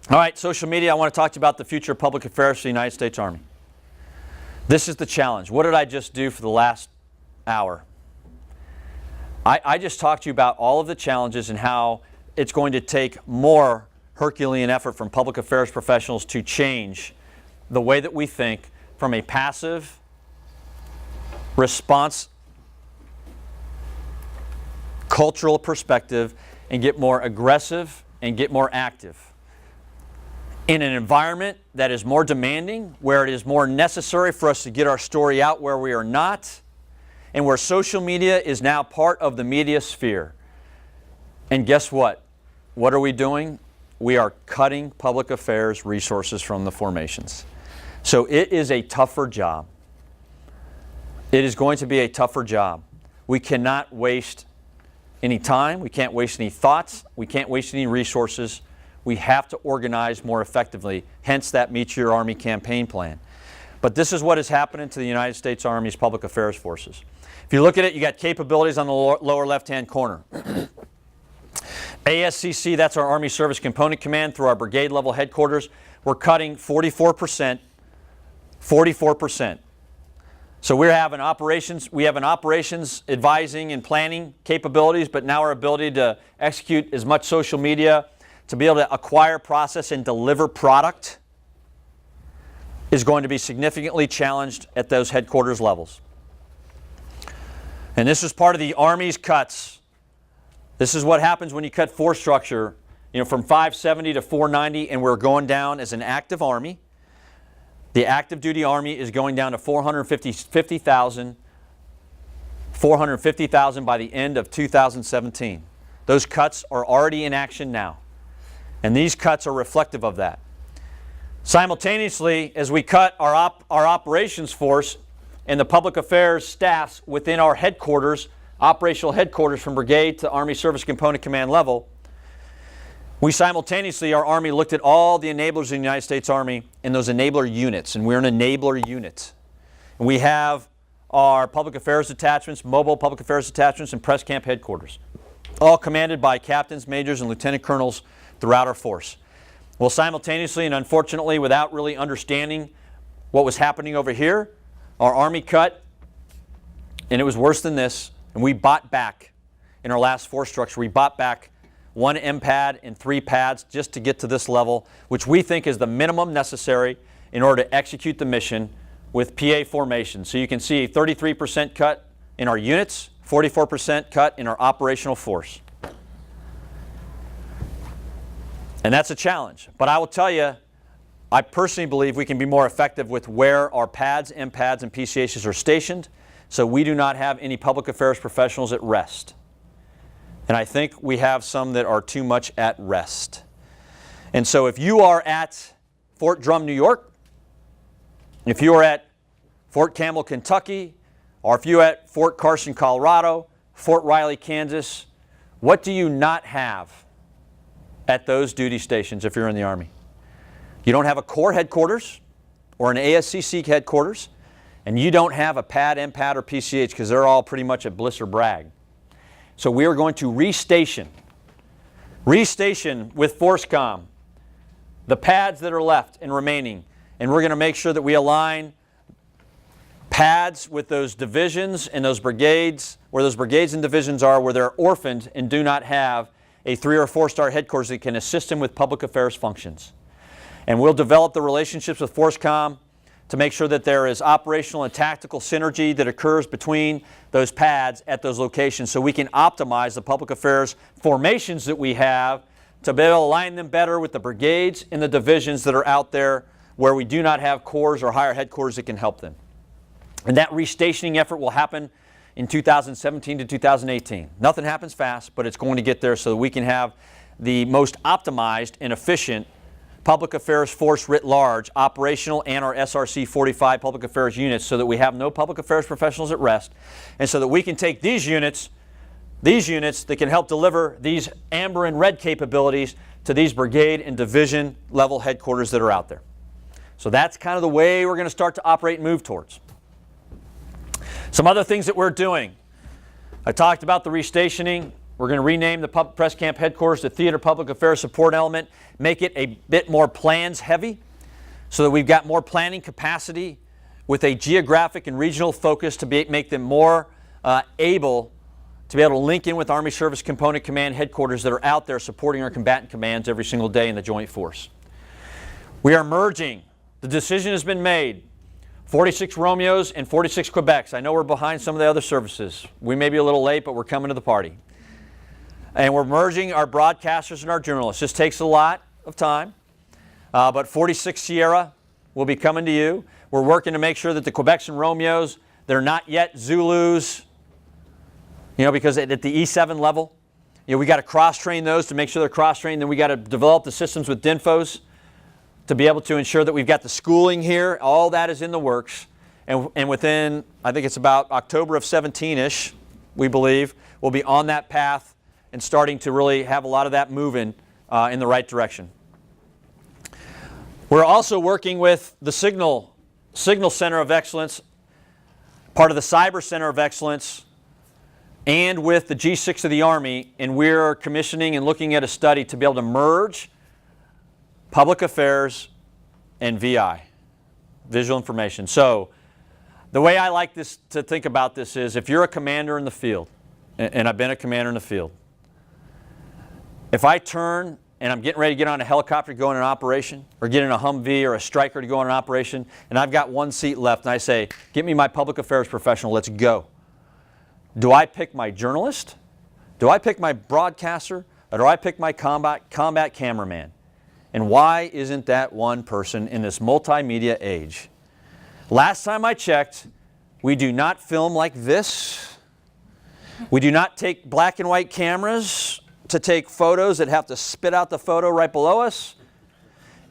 All right, social media, I want to talk to you about the future of public affairs for the United States Army. This is the challenge. What did I just do for the last hour? I just talked to you about all of the challenges and how it's going to take more Herculean effort from public affairs professionals to change the way that we think from a passive response cultural perspective and get more aggressive and get more active. In an environment that is more demanding, where it is more necessary for us to get our story out where we are not, and where social media is now part of the media sphere. And guess what? What are we doing? We are cutting public affairs resources from the formations. So it is a tougher job. It is going to be a tougher job. We cannot waste any time. We can't waste any thoughts. We can't waste any resources. We have to organize more effectively, hence that Meet Your Army campaign plan. But this is what is happening to the United States Army's public affairs forces. If you look at it, you got capabilities on the lower left-hand corner. ASCC, that's our Army Service Component Command, through our brigade level headquarters, we're cutting 44%. 44%. So we have an operations advising and planning capabilities, but now our ability to execute as much social media, to be able to acquire, process, and deliver product is going to be significantly challenged at those headquarters levels. And this is part of the Army's cuts. This is what happens when you cut force structure, from 570 to 490, and we're going down as an active Army. The active duty Army is going down to 450,000 by the end of 2017. Those cuts are already in action now. And these cuts are reflective of that. Simultaneously, as we cut our operations force and the public affairs staffs within our headquarters, operational headquarters from brigade to Army Service Component Command level, we simultaneously, our Army looked at all the enablers in the United States Army and those enabler units, and we're an enabler unit. And we have our public affairs detachments, mobile public affairs detachments, and press camp headquarters, all commanded by captains, majors, and lieutenant colonels throughout our force. Well, simultaneously and unfortunately, without really understanding what was happening over here, our Army cut, and it was worse than this, and we bought back in our last force structure. We bought back 1 MPAD and 3 pads just to get to this level, which we think is the minimum necessary in order to execute the mission with PA formation. So you can see a 33% cut in our units, 44% cut in our operational force. And that's a challenge. But I will tell you, I personally believe we can be more effective with where our pads, MPADs, and PCHs are stationed, so we do not have any public affairs professionals at rest. And I think we have some that are too much at rest. And so if you are at Fort Drum, New York, if you are at Fort Campbell, Kentucky, or if you're at Fort Carson, Colorado, Fort Riley, Kansas, what do you not have at those duty stations if you're in the Army? You don't have a Corps headquarters or an ASCC headquarters, and you don't have a PAD, MPAD, or PCH because they're all pretty much at Bliss or Bragg. So we are going to restation with ForceCom the pads that are left and remaining, and we're going to make sure that we align pads with those divisions and those brigades, where those brigades and divisions are, where they're orphaned and do not have a 3- or 4-star headquarters that can assist them with public affairs functions. And we'll develop the relationships with ForceCom to make sure that there is operational and tactical synergy that occurs between those pads at those locations, so we can optimize the public affairs formations that we have to be able to align them better with the brigades and the divisions that are out there where we do not have corps or higher headquarters that can help them. And that restationing effort will happen in 2017 to 2018. Nothing happens fast, but it's going to get there so that we can have the most optimized and efficient public affairs force writ large, operational, and our SRC 45 public affairs units, so that we have no public affairs professionals at rest, and so that we can take these units that can help deliver these amber and red capabilities to these brigade and division level headquarters that are out there. So that's kind of the way we're going to start to operate and move towards. Some other things that we're doing. I talked about the restationing We're going to rename the press camp headquarters to Theater Public Affairs Support Element, make it a bit more plans heavy so that we've got more planning capacity with a geographic and regional focus to make them more able to be able to link in with Army Service Component Command headquarters that are out there supporting our combatant commands every single day in the Joint Force. We are merging. The decision has been made. 46 Romeos and 46 Quebecs. I know we're behind some of the other services. We may be a little late, but we're coming to the party. And we're merging our broadcasters and our journalists. This takes a lot of time, but 46 Sierra will be coming to you. We're working to make sure that the Quebecs and Romeos, they're not yet Zulus, because at the E7 level, we got to cross-train those to make sure they're cross-trained. Then we got to develop the systems with DINFOS to be able to ensure that we've got the schooling here. All that is in the works. And within, I think it's about October of 17-ish, we believe, we'll be on that path and starting to really have a lot of that moving in the right direction. We're also working with the Signal Center of Excellence, part of the Cyber Center of Excellence, and with the G6 of the Army, and we're commissioning and looking at a study to be able to merge public affairs and VI, visual information. So the way I like this to think about this is if you're a commander in the field, and I've been a commander in the field, if I turn and I'm getting ready to get on a helicopter to go on an operation, or get in a Humvee or a Stryker to go on an operation, and I've got one seat left, and I say, get me my public affairs professional, let's go. Do I pick my journalist? Do I pick my broadcaster? Or do I pick my combat cameraman? And why isn't that one person in this multimedia age? Last time I checked, we do not film like this. We do not take black and white cameras to take photos that have to spit out the photo right below us.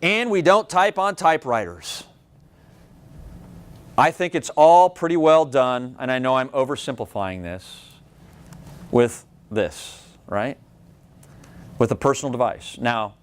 And we don't type on typewriters. I think it's all pretty well done, and I know I'm oversimplifying this, with this, right? With a personal device. Now,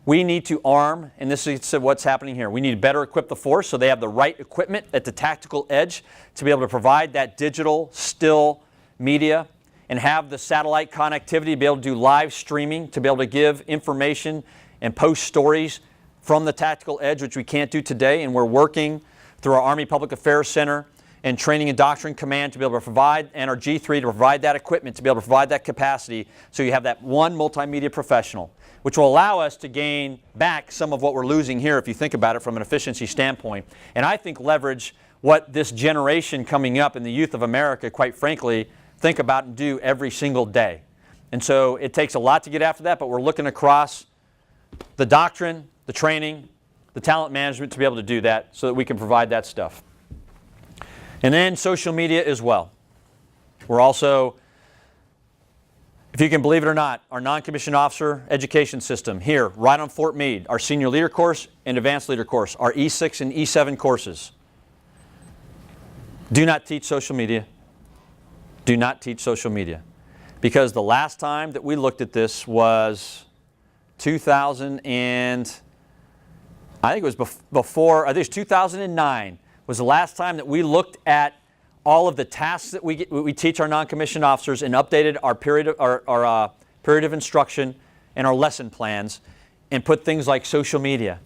we need to arm, and this is what's happening here. We need to better equip the force so they have the right equipment at the tactical edge to be able to provide that digital, still media, and have the satellite connectivity to be able to do live streaming, to be able to give information and post stories from the tactical edge, which we can't do today. And we're working through our Army Public Affairs Center and Training and Doctrine Command to be able to provide, and our G3 to provide that equipment, to be able to provide that capacity, so you have that one multimedia professional, which will allow us to gain back some of what we're losing here if you think about it from an efficiency standpoint. And I think leverage what this generation coming up in the youth of America, quite frankly, think about and do every single day. And so it takes a lot to get after that, but we're looking across the doctrine, the training, the talent management to be able to do that so that we can provide that stuff. And then social media as well. We're also, if you can believe it or not, our non-commissioned officer education system here, right on Fort Meade, our senior leader course and advanced leader course, our E6 and E7 courses, do not teach social media. Do not teach social media. Because the last time that we looked at this was 2000 and I think it was before, I think it was 2009 was the last time that we looked at all of the tasks that we teach our non-commissioned officers and updated our period of instruction and our lesson plans and put things like social media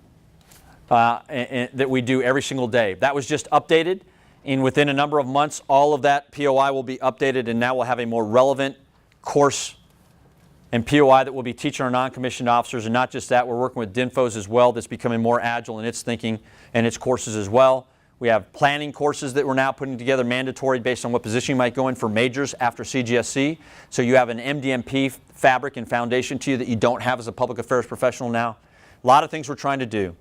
that we do every single day. That was just updated, and within a number of months all of that POI will be updated, and now we'll have a more relevant course and POI that we'll be teaching our non-commissioned officers. And not just that, we're working with DINFOS as well, that's becoming more agile in its thinking and its courses as well. We have planning courses that we're now putting together, mandatory based on what position you might go in for majors after CGSC. So you have an MDMP fabric and foundation to you that you don't have as a public affairs professional now. A lot of things we're trying to do.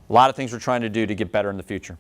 A lot of things we're trying to do to get better in the future.